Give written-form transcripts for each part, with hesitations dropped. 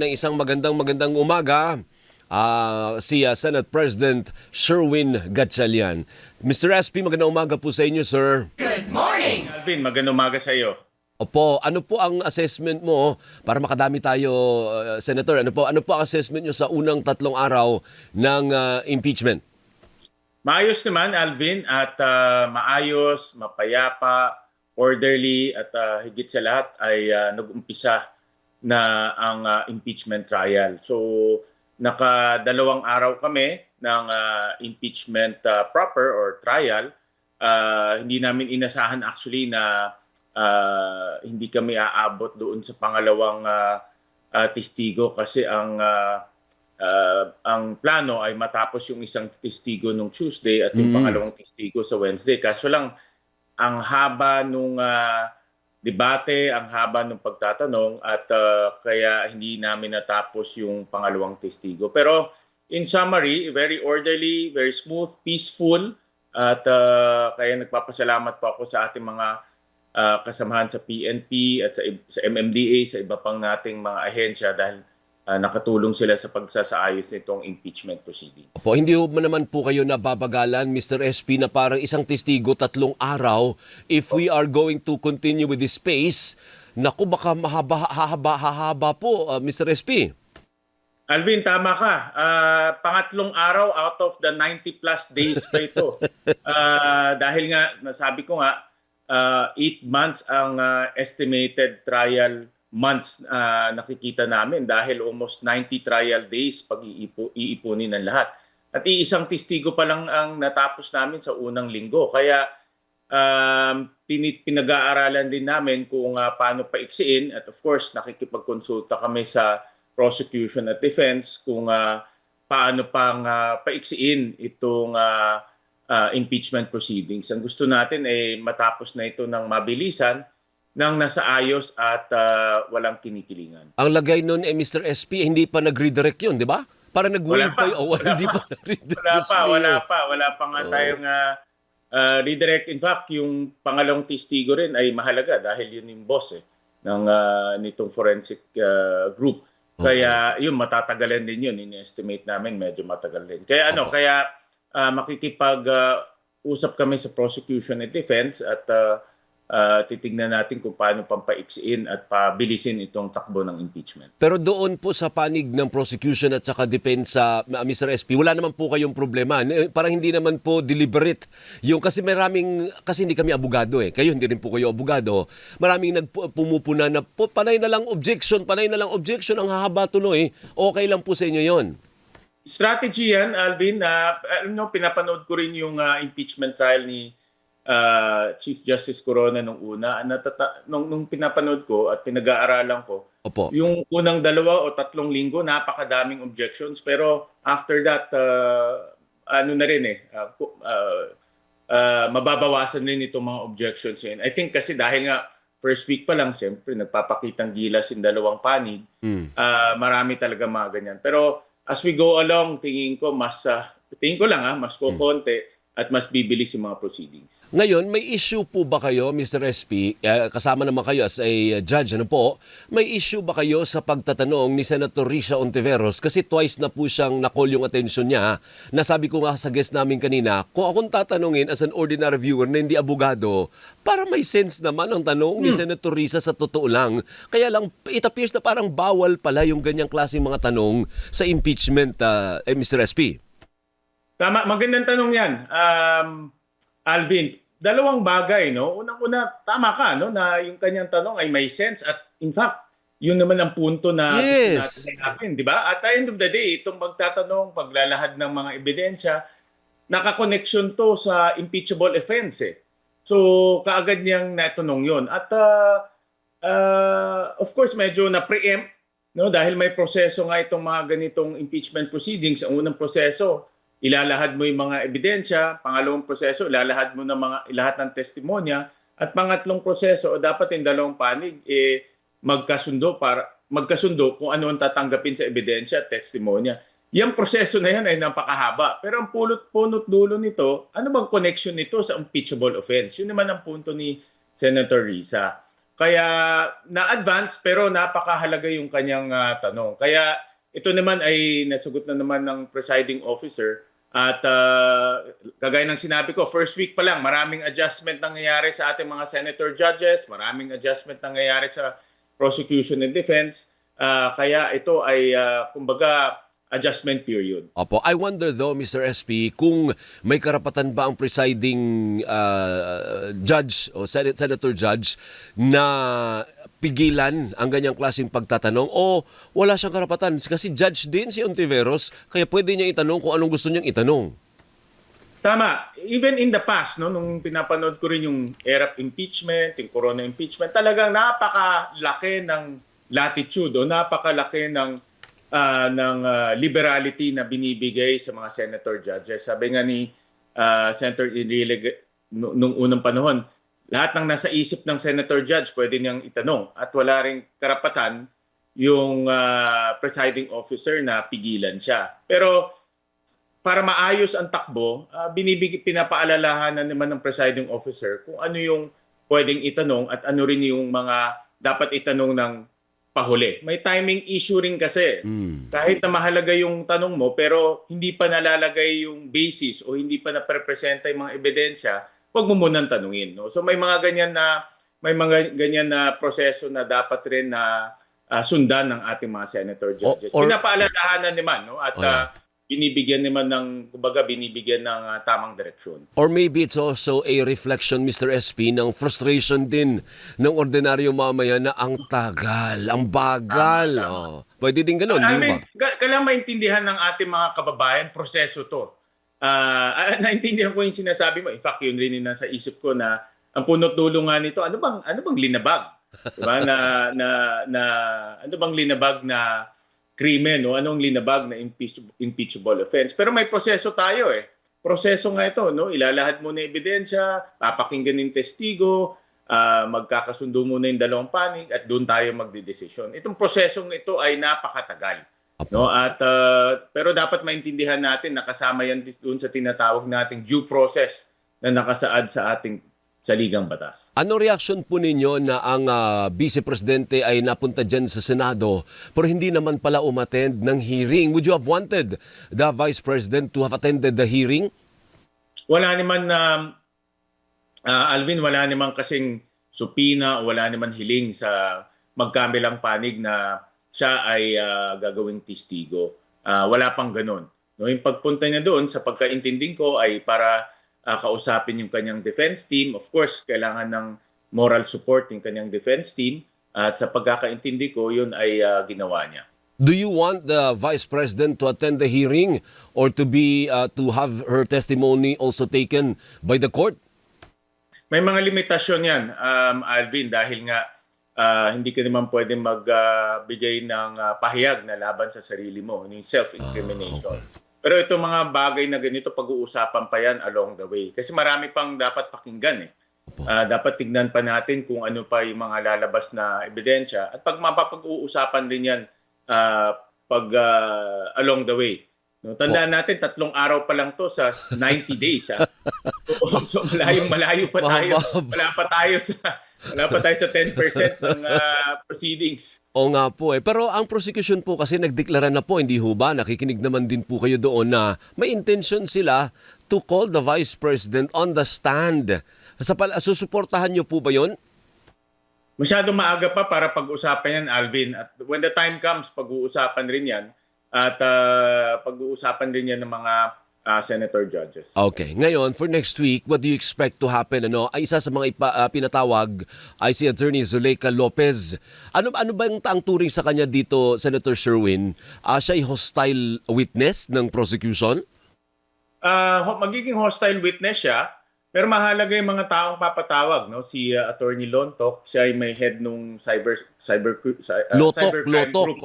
Ng isang magandang umaga, si Senate President Sherwin Gatchalian. Mr. SP, magandang umaga po sa inyo, sir. Alvin, magandang umaga sa iyo. Opo, ano po ang assessment mo para makadami tayo, Senator? Ano po ang assessment nyo sa unang 3 araw ng impeachment? Maayos naman, Alvin, at maayos, mapayapa, orderly, at higit sa lahat ay nag-umpisa na ang impeachment trial. So, nakadalawang araw kami ng impeachment proper or trial. Hindi namin inasahan actually na hindi kami aabot doon sa pangalawang testigo kasi ang plano ay matapos yung isang testigo nung Tuesday at yung pangalawang testigo sa Wednesday. Kaso lang, ang haba nung debate, ang haba ng pagtatanong at kaya hindi namin natapos yung pangalawang testigo. Pero in summary, very orderly, very smooth, peaceful at kaya nagpapasalamat po ako sa ating mga kasamahan sa PNP at sa MMDA, sa iba pang nating mga ahensya dahil nakatulong sila sa pagsasaayos nitong impeachment proceedings. Opo, hindi mo naman po kayo nababagalan, Mr. SP, na parang isang testigo 3 araw. If we are going to continue with this pace, naku, baka hahaba po, Mr. SP. Alvin, tama ka. Pangatlong araw out of the 90 plus days pa ito. Dahil nga, nasabi ko nga, 8 months ang estimated trial months nakikita namin dahil almost 90 trial days pag iipunin ng lahat. At iisang testigo pa lang ang natapos namin sa unang linggo. Kaya pinag-aaralan din namin kung paano paiksiin at of course nakikipagkonsulta kami sa prosecution at defense kung paano pang paiksiin itong impeachment proceedings. Ang gusto natin ay matapos na ito ng mabilisan nang nasa ayos at walang kinikilingan. Ang lagay nun Mr. SP, hindi pa nag-redirect yun, di ba? Para nag-waive pa yun. Hindi pa nag-redirect. Wala pa nga tayong redirect. In fact, yung pangalawang testigo rin ay mahalaga dahil yun yung boss ng nitong forensic group. Kaya yun, matatagalan din yun. In-estimate namin, medyo matagal din. Kaya makikipag-usap kami sa prosecution at defense at titignan natin kung paano pampaiksiin at pabilisin itong takbo ng impeachment. Pero doon po sa panig ng prosecution at saka depensa, Mr. SP, wala naman po kayong problema. Parang hindi naman po deliberate. Kasi kasi hindi kami abogado Kayo hindi rin po kayo abogado. Maraming pumupuna na panay na lang objection, ang hahaba tuloy. Okay lang po sa inyo yon. Strategy yan, Alvin. Pinapanood ko rin yung impeachment trial ni Chief Justice Corona nung una. Nung pinapanood ko at pinag-aaralan ko, Opo. yung unang 2 o 3 linggo, napakadaming objections. Pero after that, mababawasan rin itong mga objections. And I think kasi dahil nga first week pa lang, siyempre, nagpapakitang gilas yung 2 panig, marami talaga mga ganyan. Pero as we go along, tingin ko mas kukonti at mas bibilis yung mga proceedings. Ngayon, may issue po ba kayo, Mr. SP, kasama naman kayo as a judge, may issue ba kayo sa pagtatanong ni Senator Risa Ontiveros? Kasi twice na po siyang na-call yung attention niya. Nasabi ko nga sa guest namin kanina, kung akong tatanungin as an ordinary viewer na hindi abogado, para may sense naman ang tanong ni Senator Risa sa totoo lang. Kaya lang, it appears na parang bawal pala yung ganyang klaseng mga tanong sa impeachment, Mr. SP. Tama, magandang tanong yan. Alvin, 2 bagay, no? Unang-una, tama ka, no? Na yung kanyang tanong ay may sense at in fact, yun naman ang punto na gusto natin, di ba? At the end of the day, itong magtatanong, paglalahad ng mga ebidensya, nakakoneksyon to sa impeachable offense. So, kaagad niyang natanong yun. At of course, medyo na-preempt, no? Dahil may proseso nga itong mga ganitong impeachment proceedings. Ang unang proseso, ilalahad mo yung mga ebidensya. Pangalawang proseso, ilalahad mo lahat ng testimonya. At pangatlong proseso, dapat yung 2 panig magkasundo kung ano ang tatanggapin sa ebidensya at testimonya. Yung proseso na yan ay napakahaba. Pero ang punot dulo nito, ano bang connection nito sa impeachable offense? Yun naman ang punto ni Senator Risa. Kaya na-advance pero napakahalaga yung kanyang tanong. Kaya ito naman ay nasagot na naman ng presiding officer at kagaya ng sinabi ko, first week pa lang, maraming adjustment nangyayari sa ating mga senator judges, maraming adjustment nangyayari sa prosecution and defense. Kaya ito ay kumbaga adjustment period. Opo. I wonder though, Mr. SP, kung may karapatan ba ang presiding judge o senator judge na pigilan ang ganyang klaseng pagtatanong o wala siyang karapatan. Kasi judge din si Ontiveros, kaya pwede niya itanong kung anong gusto niyang itanong. Tama. Even in the past, no, nung pinapanood ko rin yung ERAP impeachment, yung Corona impeachment, talagang napakalaki ng latitude o napakalaki ng liberality na binibigay sa mga senator judges. Sabi nga ni Senator Enrile nung unang panahon, lahat ng nasa isip ng senator judge pwede niyang itanong at wala ring karapatan yung presiding officer na pigilan siya. Pero para maayos ang takbo, pinapaalalahanan naman ng presiding officer kung ano yung pwedeng itanong at ano rin yung mga dapat itanong ng pahuli. May timing issue rin kasi. Kahit na mahalaga yung tanong mo pero hindi pa nalalagay yung basis o hindi pa na-presenta yung mga ebidensya, huwag mo munang tanungin. No? So may mga ganyan na proseso na dapat rin na sundan ng ating mga senator judges. Pinapaalalahanan naman, no? At binibigyan ng tamang direksyon. Or maybe it's also a reflection, Mr. SP, ng frustration din ng ordinaryong mamayan na ang tagal, ang bagal. Oh. Pwede din ganun, di ba? Kailangan maintindihan ng ating mga kababayan, proseso to. Naintindihan ko yung sinasabi mo. In fact, yun rin nasa isip ko na ang punot dulo nga nito, ano bang linabag? Diba? Ano bang linabag na krimen o anong linabag na impeachable offense. Pero may proseso tayo eh. Proseso nga ito, no? Ilalahad mo na ebidensya, papakinggan ng testigo, magkakasundo muna yung dalawang panig at doon tayo magdedesisyon. Itong prosesong ito ay napakatagal. No? At pero dapat maintindihan natin na kasama yan doon sa tinatawag nating due process na nakasaad sa ating saligang batas. Ano reaksyon po ninyo na ang Vice Presidente ay napunta dyan sa Senado pero hindi naman pala umattend ng hearing? Would you have wanted the Vice President to have attended the hearing? Wala naman Alvin, wala naman kasing supina, wala naman hiling sa magkamilang panig na siya ay gagawing testigo. Wala pang ganun. No, yung pagpunta niya doon, sa pagkaintinding ko, ay para kausapin yung kanyang defense team. Of course, kailangan ng moral support yung kanyang defense team. At sa pagkakaintindi ko, yun ay ginawa niya. Do you want the Vice President to attend the hearing or to have her testimony also taken by the court? May mga limitasyon yan, Alvin, dahil nga hindi ka naman pwede magbigay ng pahayag na laban sa sarili mo, yung self-incrimination. Okay. Pero itong mga bagay na ganito, pag-uusapan pa yan along the way. Kasi marami pang dapat pakinggan eh. Dapat tignan pa natin kung ano pa yung mga lalabas na ebidensya. At pag mapapag-uusapan din yan along the way. No, tandaan natin, 3 araw pa lang to sa 90 days. So malayo pa tayo. Wala pa tayo sa 10% ng proceedings. O nga po eh. Pero ang prosecution po kasi nagdeklara na po, hindi ho ba? Nakikinig naman din po kayo doon na may intention sila to call the Vice President on the stand. Susuportahan niyo po ba yun? Masyadong maaga pa para pag-usapan yan, Alvin. At when the time comes, pag-uusapan rin yan. At pag-uusapan rin yan ng mga senator judges. Okay. Ngayon, for next week, what do you expect to happen? Ay isa sa mga pinatawag ay si Attorney Zuleika Lopez. Ano ba ang turing sa kanya dito, Senator Sherwin? Siya ay hostile witness ng prosecution? Magiging hostile witness siya, pero mahalaga yung mga taong papatawag. No? Si Attorney Lontok, siya ay may head nung cybercrime group.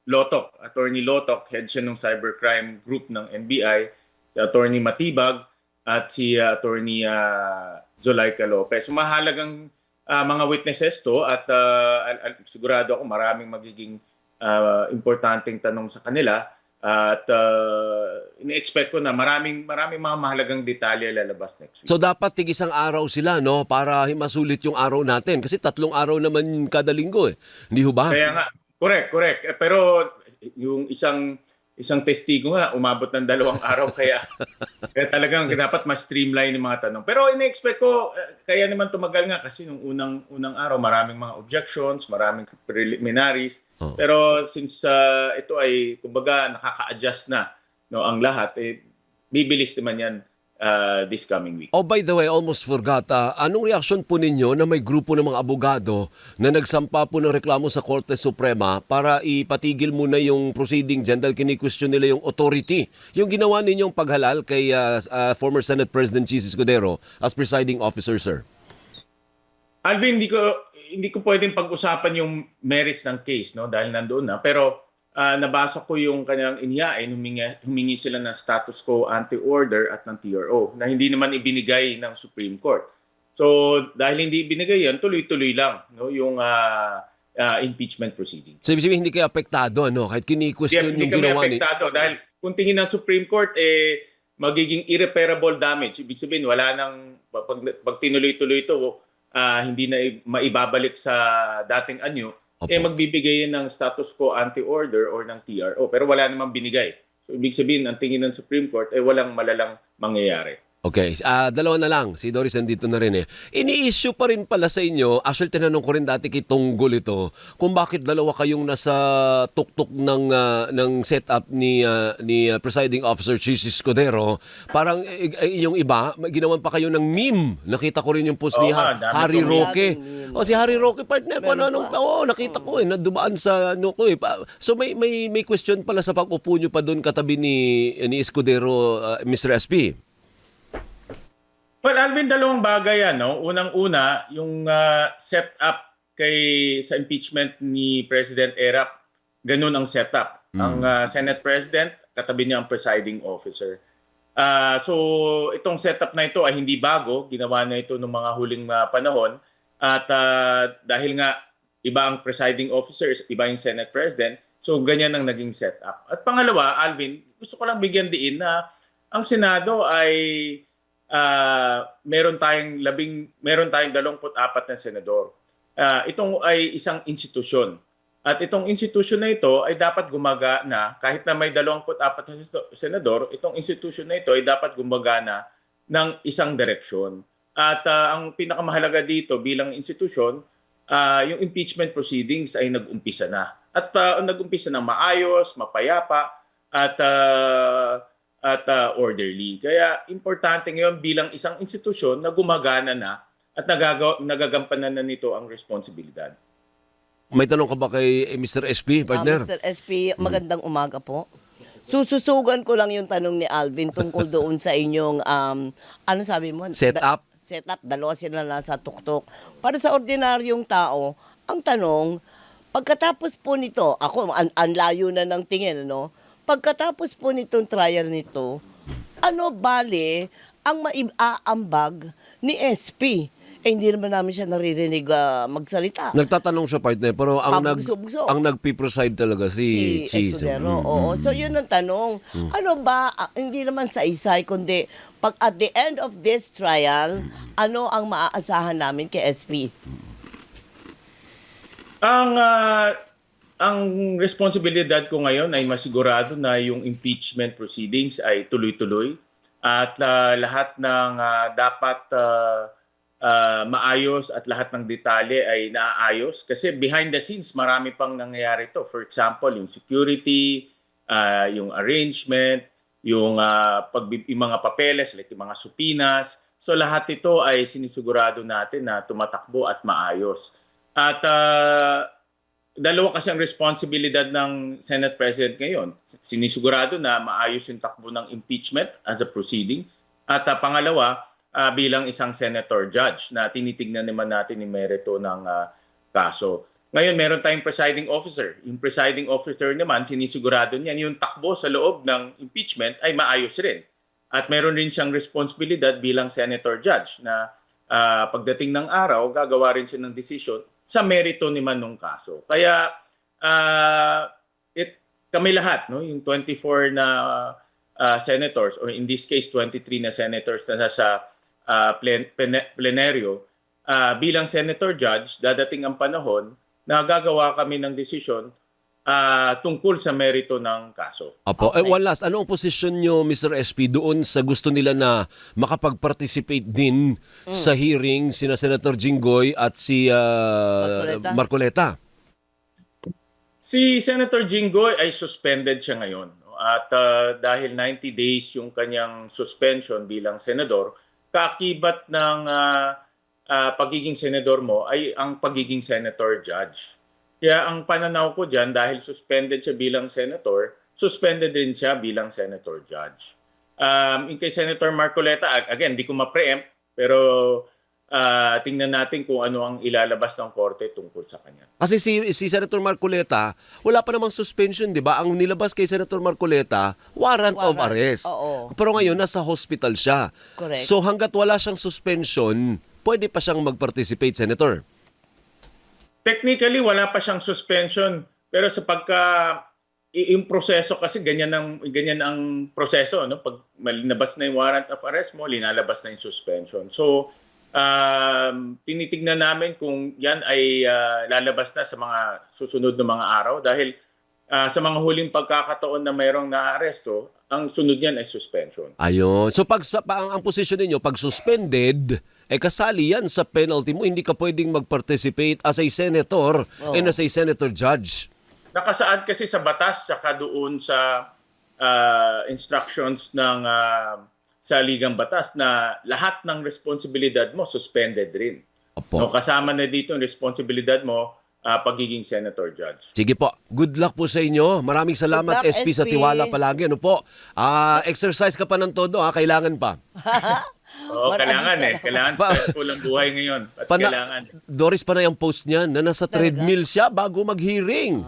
Lotok, Attorney Lotok, head siya ng cybercrime group ng NBI, si Attorney Matibag at si Attorney Zuleika Lopez. So mahalagang mga witnesses to at sigurado ako maraming magiging importanteng tanong sa kanila At ini-expect ko na maraming mga mahalagang detalye lalabas next week. So dapat tig-isang araw sila, no, para masulit yung araw natin kasi 3 araw naman kada linggo eh. Hindi ho ba? Kaya nga, correct. Pero yung isang testigo nga umabot ng 2 araw kaya talagang dapat mas streamline yung mga tanong. Pero ini-expect ko kaya naman tumagal nga kasi nung unang araw maraming mga objections, maraming preliminaries. Pero since ito ay kumbaga nakaka-adjust na no ang lahat bibilis naman yan this coming week. Oh, by the way, almost forgot. Anong reaksyon po ninyo na may grupo ng mga abogado na nagsampa po ng reklamo sa Korte Suprema para ipatigil muna yung proceeding dyan dahil kini-question nila yung authority? Yung ginawa ninyong paghalal kay former Senate President Jesus Escudero as presiding officer, sir. Alvin, hindi ko pwedeng pag-usapan yung merits ng case no dahil nandoon na, pero nabasa ko yung kanyang inihain, humingi sila ng status quo ante-order at ng TRO na hindi naman ibinigay ng Supreme Court. So dahil hindi ibinigay yan, tuloy-tuloy lang no yung impeachment proceedings. So, ibig sabihin, hindi kayo apektado, ano? Kahit kini-question Hindi yung kami ginawa ni... apektado dahil kung tingin ng Supreme Court magiging irreparable damage. Ibig sabihin wala nang pag tinuloy-tuloy ito hindi na maibabalik sa dating anyo, magbibigay yan ng status quo ante-order or ng TRO. Pero wala namang binigay. So, ibig sabihin, ang tingin ng Supreme Court walang malalang mangyayari. Okay, dalawa na lang. Si Doris nandito na rin eh. Ini-issue pa rin pala sa inyo, actually tinanong ko rin dati kay Tunggol ito, kung bakit dalawa kayong nasa tuktok ng setup ni Presiding Officer Jesus Escudero. Parang yung iba, ginawan pa kayo ng meme. Nakita ko rin yung post ni Harry Roque. Si Harry Roque, partner ko, nakita ko nadumaan sa ko eh. So may question pala sa pag-upo nyo pa doon katabi ni Escudero, Mr. SP. Well, Alvin, dalawang bagay yan. No? Unang-una, yung setup sa impeachment ni President Erap, ganun ang setup. Ang Senate President, katabi niya ang presiding officer. So, itong setup na ito ay hindi bago. Ginawa na ito noong mga huling panahon. At dahil nga iba ang presiding officers, iba yung Senate President, so ganyan ang naging setup. At pangalawa, Alvin, gusto ko lang bigyan diin na ang Senado ay meron tayong 24 na senador. Itong ay isang institusyon. At itong institusyon na ito ay dapat gumagana, kahit na may 24 na senador, itong institusyon na ito ay dapat gumagana ng isang direksyon. At ang pinakamahalaga dito bilang institusyon, yung impeachment proceedings ay nag-umpisa na. At nag-umpisa na maayos, mapayapa, at orderly. Kaya importante ngayon bilang isang institusyon na gumagana na at nagagampanan na nito ang responsibilidad. May tanong ka ba kay Mr. SP, partner? Mr. SP, magandang umaga po. Sususugan ko lang yung tanong ni Alvin tungkol doon sa inyong, ano sabi mo? Setup? Setup, dalawa sila nasa tuktok. Para sa ordinaryong tao, ang tanong, pagkatapos po nito, ako, ang layo na ng tingin, ano? Pagkatapos po nitong trial nito, ano bale ang maiaambag ni SP? Hindi naman namin siya naririnig magsalita. Nagtatanong siya, partner, pero ang Pabugso-bugso. nagpipreside talaga si Escudero. Oo. So yun ang tanong. Ano ba, hindi naman sa isay, kundi pag at the end of this trial, ano ang maaasahan namin kay SP? Ang responsibilidad ko ngayon ay masigurado na yung impeachment proceedings ay tuloy-tuloy at lahat ng dapat maayos at lahat ng detalye ay naaayos. Kasi behind the scenes, marami pang nangyayari to. For example, yung security, yung arrangement, yung mga papeles, like yung mga supinas. So lahat ito ay sinisigurado natin na tumatakbo at maayos. At dalawa kasi ang responsibilidad ng Senate President ngayon. Sinisigurado na maayos yung takbo ng impeachment as a proceeding. At pangalawa, bilang isang senator judge na tinitignan naman natin yung merito ng kaso. Ngayon, meron tayong presiding officer. Yung presiding officer naman, sinisigurado niyan yung takbo sa loob ng impeachment ay maayos rin. At meron rin siyang responsibilidad bilang senator judge na pagdating ng araw, gagawa rin siya ng desisyon sa merito naman ng kaso. Kaya kami lahat, no, yung 24 na senators, or in this case 23 na senators na sa plenaryo, bilang senator judge, dadating ang panahon na gagawa kami ng desisyon tungkol sa merito ng kaso. Apo. Okay. One last, ano ang posisyon nyo, Mr. SP, doon sa gusto nila na makapag-participate din sa hearing sina Senator Jinggoy at si Marcoleta? Si Senator Jinggoy ay suspended siya ngayon. No? At dahil 90 days yung kanyang suspension bilang senador, kaakibat ng pagiging senador mo ay ang pagiging senator judge. Kaya ang pananaw ko dyan, dahil suspended siya bilang senator, suspended din siya bilang senator judge. In kay Senator Marcoleta, again, di ko ma-preempt, pero tingnan natin kung ano ang ilalabas ng korte tungkol sa kanya. Kasi si Senator Marcoleta, wala pa namang suspension, di ba? Ang nilabas kay Senator Marcoleta, warrant of Warrant, arrest. oo. Pero ngayon, nasa hospital siya. Correct. So hanggat wala siyang suspension, pwede pa siyang mag-participate, Senator. Technically, wala pa siyang suspension. Pero sa yung proseso kasi ganyan ang proseso, no? Pag linabas na yung warrant of arrest mo, linalabas na yung suspension. So, tinitignan namin kung yan ay lalabas na sa mga susunod na mga araw dahil sa mga huling pagkakataon na mayroong naaresto, ang sunod yan ay suspension. Ayun. So ang posisyon ninyo, pag suspended, kasali yan sa penalty mo, hindi ka pwedeng mag-participate as a senator and as a senator judge. Nakasaad kasi sa batas saka doon sa instructions ng sa ligang batas na lahat ng responsibilidad mo suspended rin. Opo. No, kasama na dito ang responsibilidad mo pagiging senator judge. Sige po. Good luck po sa inyo. Maraming salamat, Good luck, SP, sa SP. tiwala palagi. Ano po? Exercise ka pa ng todo, kailangan pa. Oo, kailangan eh. Kailangan stressful ang buhay ngayon. At kailangan. Doris pa na yung post niya na nasa treadmill siya bago mag-hearing.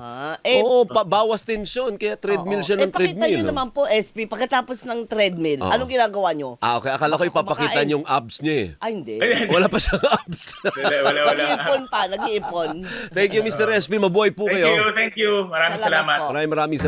Oo, bawas tensyon, kaya treadmill siya ng pakita treadmill. nyo no? naman po, SP, pagkatapos ng treadmill, Oo. anong ginagawa nyo? Okay. Akala ko Baka ipapakita kumakain. yung abs niya eh. Ay, hindi. Wala pa siyang abs. Wala. Nag-iipon pa, nag-iipon. Thank you, Mr. SP. Mabuhay po kayo. Thank you. Maraming Salamat salamat. po. Maraming salamat.